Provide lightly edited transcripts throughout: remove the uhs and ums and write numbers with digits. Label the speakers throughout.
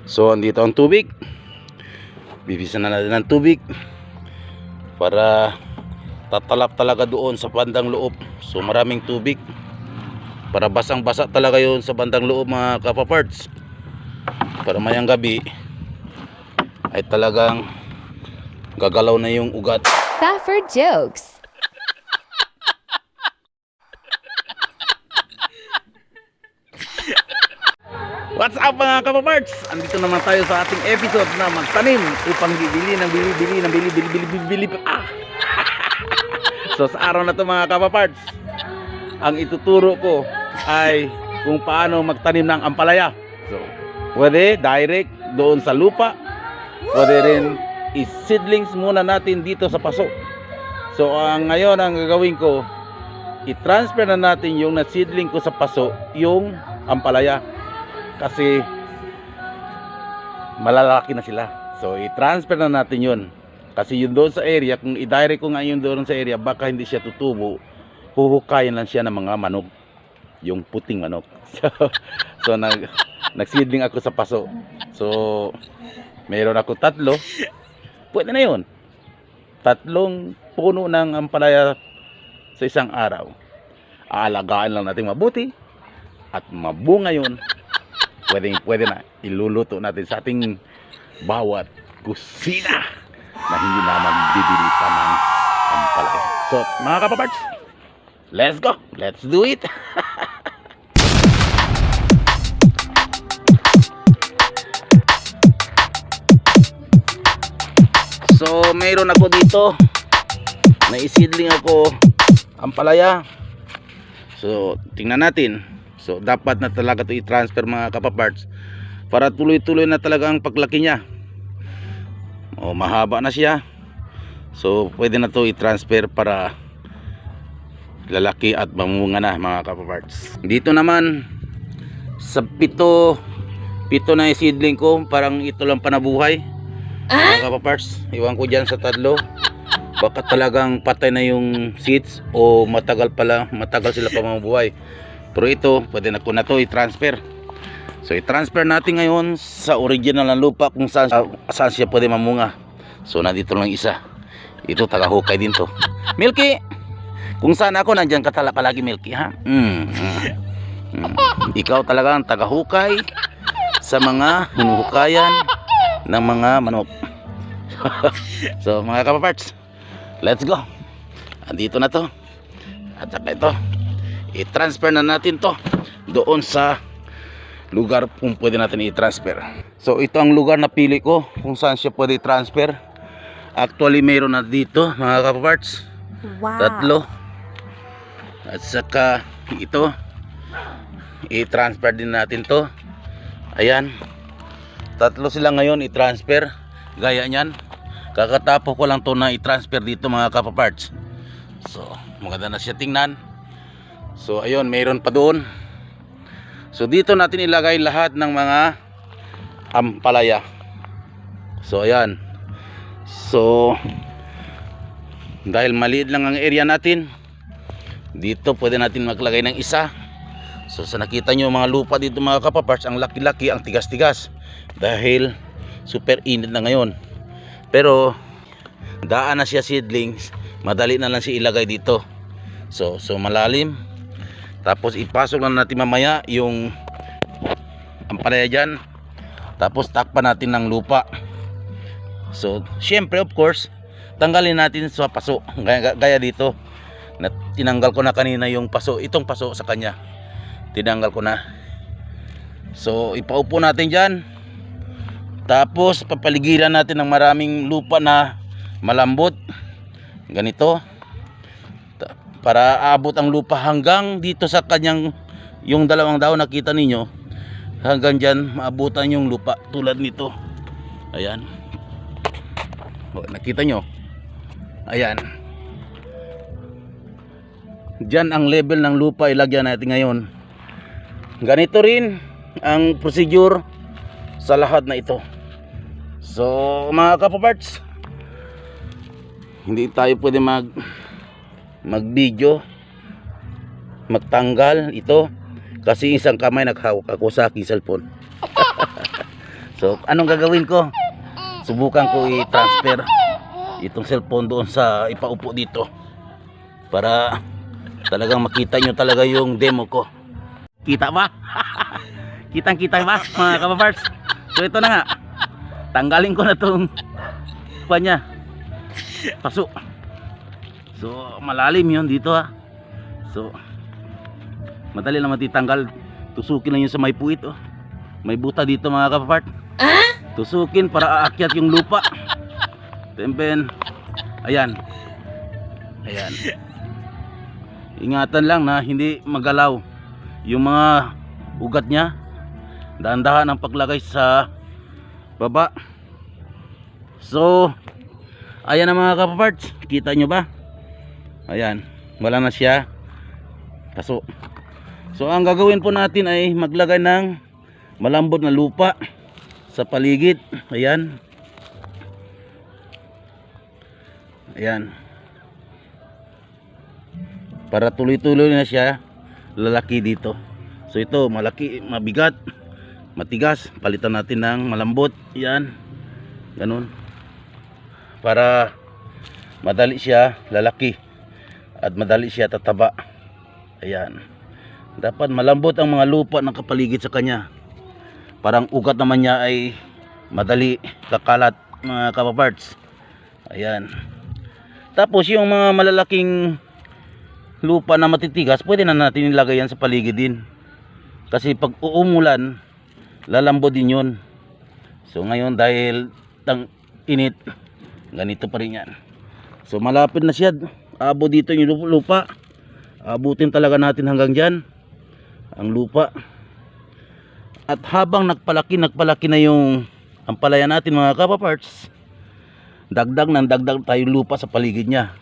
Speaker 1: So andito ang tubig. Bibisan na natin ng tubig para tatalap talaga doon sa bandang loob. So maraming tubig para basang basa talaga yun sa bandang loob mga kapaparts, para mayang gabi ay talagang gagalaw na yung ugat.
Speaker 2: Safford jokes.
Speaker 1: What's up mga kapaparts? Andito naman tayo sa ating episode na magtanim upang bibili ng bili. So sa araw na to mga kapaparts, ang ituturo ko ay kung paano magtanim ng ampalaya. So pwede direct doon sa lupa, pwede rin i-seedlings muna natin dito sa paso. So ngayon ang gagawin ko, i-transfer na natin yung na-seedling ko sa paso, yung ampalaya, kasi malalaki na sila. So i-transfer na natin yun, kasi yun doon sa area, kung i-direct ko ngayon doon sa area, baka hindi siya tutubo, huhukayin lang siya ng mga manok, yung puting manok. So nag-seedling ako sa paso. So meron ako 3, pwede na yun, 3 puno ng ampalaya sa isang araw. Aalagaan lang natin mabuti at mabunga yun. Pwede na iluluto natin sa ating bawat kusina na hindi naman bibili pa ng ampalaya. So mga kapaparts, let's go, let's do it. So mayroon ako dito na isidling ako ampalaya. So tingnan natin. So dapat na talaga ito i-transfer mga kapaparts para tuloy-tuloy na talaga ang paglaki niya. O mahaba na siya. So pwede na to i-transfer para lalaki at mamunga na mga kapaparts. Dito naman sa 7 na isidling ko, parang ito lang panabuhay. Mga kapaparts, iwan ko dyan sa 3. Baka talagang patay na yung seeds o matagal sila pa mabuhay. Pero ito, pwede na ko na to i-transfer. So i-transfer natin ngayon sa original na lupa kung saan siya pwede mamunga. So nandito lang isa. Ito taga-hukay din to. Milky, kung saan ako, nandyan ka talaga palagi Milky, ha? Ikaw talaga ang taga-hukay sa mga hinuhukayan ng mga manok. So mga kapaparts, let's go. Andito na to. At saka ito, i-transfer na natin to doon sa lugar kung pwede natin i-transfer. So ito ang lugar na pili ko kung saan siya pwede i-transfer. Actually mayroon na dito mga kapaparts. Wow. 3. At saka ito, i-transfer din natin to. Ayan, 3 sila ngayon i-transfer. Gaya nyan, kakatapos ko lang to na i-transfer dito mga kapaparts. So maganda na siya tingnan. So ayun, mayroon pa doon. So dito natin ilagay lahat ng mga ampalaya. So ayan. So dahil maliit lang ang area natin, dito pwede natin maglagay ng isa. So sa nakita nyo mga lupa dito mga kapaparts, ang laki-laki, ang tigas-tigas, dahil super init na ngayon. Pero daan na siya seedlings, madali na lang siya ilagay dito. So malalim. Tapos ipasok lang natin mamaya yung ampalaya dyan. Tapos takpan natin ng lupa. So syempre of course, tanggalin natin sa paso. Gaya dito na tinanggal ko na kanina yung paso. Itong paso sa kanya tinanggal ko na. So ipaupo natin dyan. Tapos papaligiran natin ng maraming lupa na malambot, ganito, para aabot ang lupa hanggang dito sa kanyang, yung 2 daon nakita ninyo, hanggang dyan maabutan yung lupa tulad nito. Ayan, nakita nyo, ayan, dyan ang level ng lupa ilagyan natin ngayon. Ganito rin ang procedure sa lahat na ito. So mga kapaparts, hindi tayo pwede mag-video, magtanggal ito, kasi isang kamay naghawak ako sa aking cellphone. So anong gagawin ko? Subukan ko i-transfer itong cellphone doon sa ipaupo dito para talagang makita nyo talaga yung demo ko. Kita ba? Kitang-kita ba mga kapaparts? So ito na nga, tanggalin ko na itong niya, paso. So malalim yun dito ha. So madali lang matitanggal. Tusukin lang yun sa may puwit oh. May buta dito mga kapapart. Tusukin para aakyat yung lupa. Tempen. Ayan. Ayan. Ingatan lang na hindi magalaw yung mga ugat niya. Dahan-dahan ang paglagay sa baba. So ayan na mga kapaparts. Kita nyo ba? Ayan. Wala na siya. Paso. So ang gagawin po natin ay maglagay ng malambot na lupa sa paligid. Ayan. Ayan. Para tuloy-tuloy na siya lalaki dito. So ito malaki, mabigat, matigas. Palitan natin ng malambot. Ayan. Ganun. Para madali siya lalaki at madali siya tataba. Ayan. Dapat malambot ang mga lupa ng kapaligid sa kanya. Parang ugat naman niya ay madali kakalat mga kapaparts. Ayan. Tapos yung mga malalaking lupa na matitigas, pwede na natin ilagay yan sa paligid din. Kasi pag uumulan, lalambot din yun. So ngayon dahil init, ganito pa rin yan. So malapit na siya. Abo dito yung lupa. Abutin talaga natin hanggang dyan ang lupa. At habang nagpalaki na yung ampalaya natin mga kapaparts, dagdag tayong lupa sa paligid niya.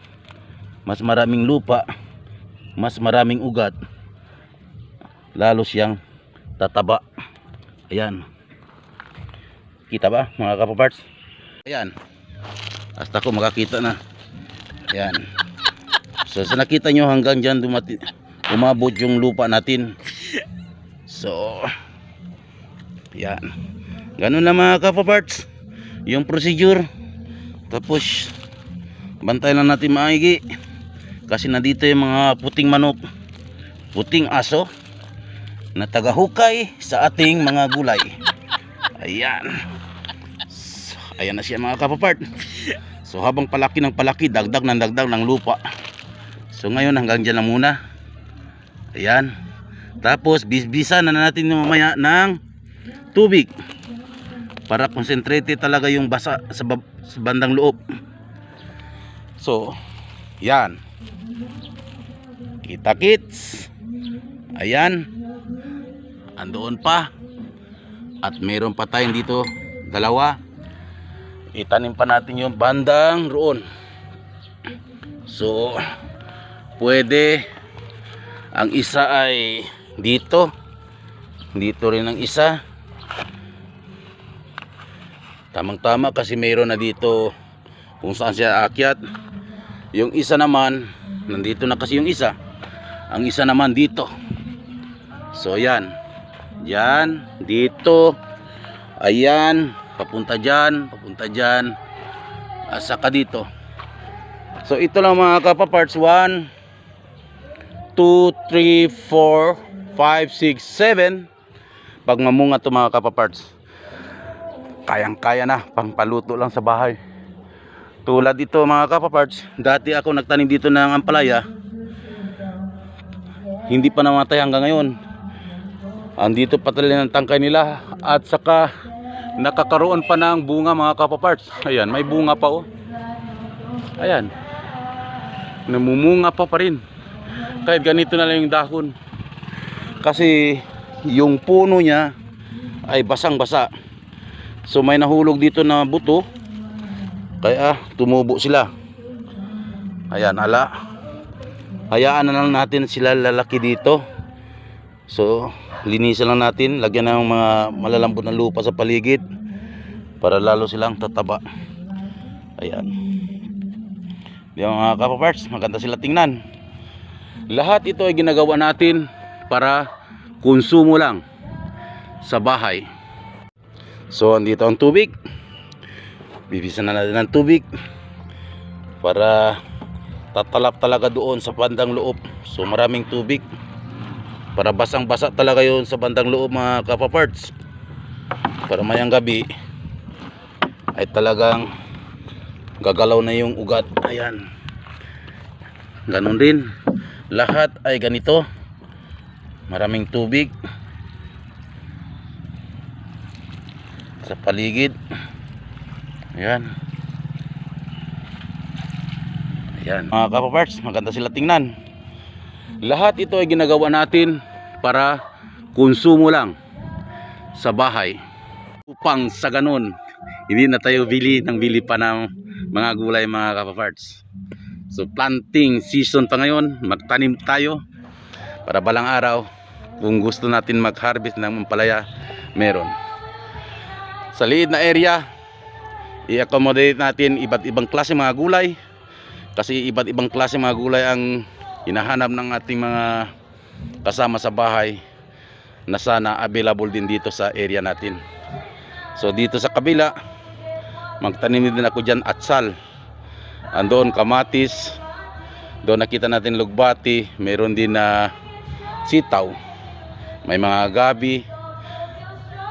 Speaker 1: Mas maraming lupa, mas maraming ugat, lalo siyang tataba. Ayan. Kita ba mga kapaparts? Ayan. Hasta ko makakita na. Ayan. So sa nakita nyo hanggang dyan umabot yung lupa natin. So yan. Ganun lang mga kapaparts yung procedure. Tapos bantay lang natin maigi. Kasi nandito yung mga puting manok, puting aso na tagahukay sa ating mga gulay. Ayan. Ayan na siya mga kapapart. So habang palaki ng palaki, dagdag ng lupa. So ngayon hanggang dyan lang muna. Ayan. Tapos bisbisan na natin mamaya ng tubig para concentrated talaga yung basa sa bandang loob. So yan. Kita kits. Ayan. Andoon pa. At meron pa tayong dito dalawa. Itanim pa natin yung bandang roon. So pwede ang isa ay dito. Dito rin ang isa. Tamang tama kasi mayroon na dito kung saan siya aakyat. Yung isa naman nandito na kasi yung isa. Ang isa naman dito. So yan. Yan, dito. Ayan, papunta dyan, at saka dito. So ito lang mga kapaparts. 1 2 3 4 5 6 7. Pag mamunga to mga kapaparts, kayang-kaya na pangpaluto lang sa bahay. Tulad dito mga kapaparts, dati ako nagtanim dito ng ampalaya. Hindi pa namatay hanggang ngayon. Andito pa talaga ng tangkay nila. At saka nakakaroon pa ng bunga mga kapaparts. Ayan, may bunga pa oh. Ayan, namumunga pa rin. Kahit ganito na lang yung dahon. Kasi yung puno niya ay basang-basa. So may nahulog dito na buto, kaya tumubo sila. Ayan, hala. Hayaan na lang natin sila lalaki dito. So linisan lang natin, lagyan ng mga malalambot na lupa sa paligid para lalo silang tataba. Ayan. Yung mga kapaparts, maganda sila tingnan. Lahat ito ay ginagawa natin para konsumo lang sa bahay. So andito ang tubig. Bibisan na natin ng tubig para tatalap talaga doon sa bandang loob. So maraming tubig para basang-basa talaga yun sa bandang loob, mga kapaparts, para mayang gabi ay talagang gagalaw na yung ugat. Ayan, ganon din, lahat ay ganito, maraming tubig sa paligid. Ayan. Ayan. Mga kapaparts, maganda sila tingnan. Lahat ito ay ginagawa natin para konsumo lang sa bahay. Upang sa ganun, hindi na tayo bili pa ng mga gulay, mga kapaparts. So planting season pa ngayon, magtanim tayo para balang araw kung gusto natin mag-harvest ng ampalaya, meron. Sa liit na area, i-accommodate natin iba't ibang klase mga gulay, kasi iba't ibang klase mga gulay ang hinahanap ng ating mga kasama sa bahay na sana available din dito sa area natin. So dito sa kabila, magtanim din ako dyan atsal, andoon kamatis, doon nakita natin lugbati, meron din na sitaw, may mga gabi,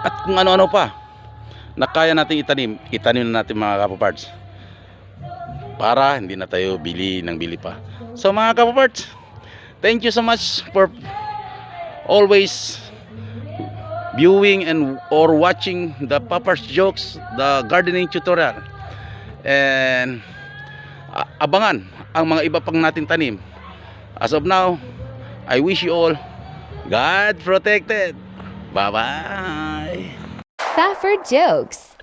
Speaker 1: at kung ano-ano pa na kaya natin itanim na natin, mga kapaparts, para hindi na tayo bili pa. So mga kapaparts, thank you so much for always viewing and or watching the Papar's Jokes, the gardening tutorial, and abangan ang mga iba pang natin tanim. As of now, I wish you all God protected. Bye bye.
Speaker 2: Fafford Jokes.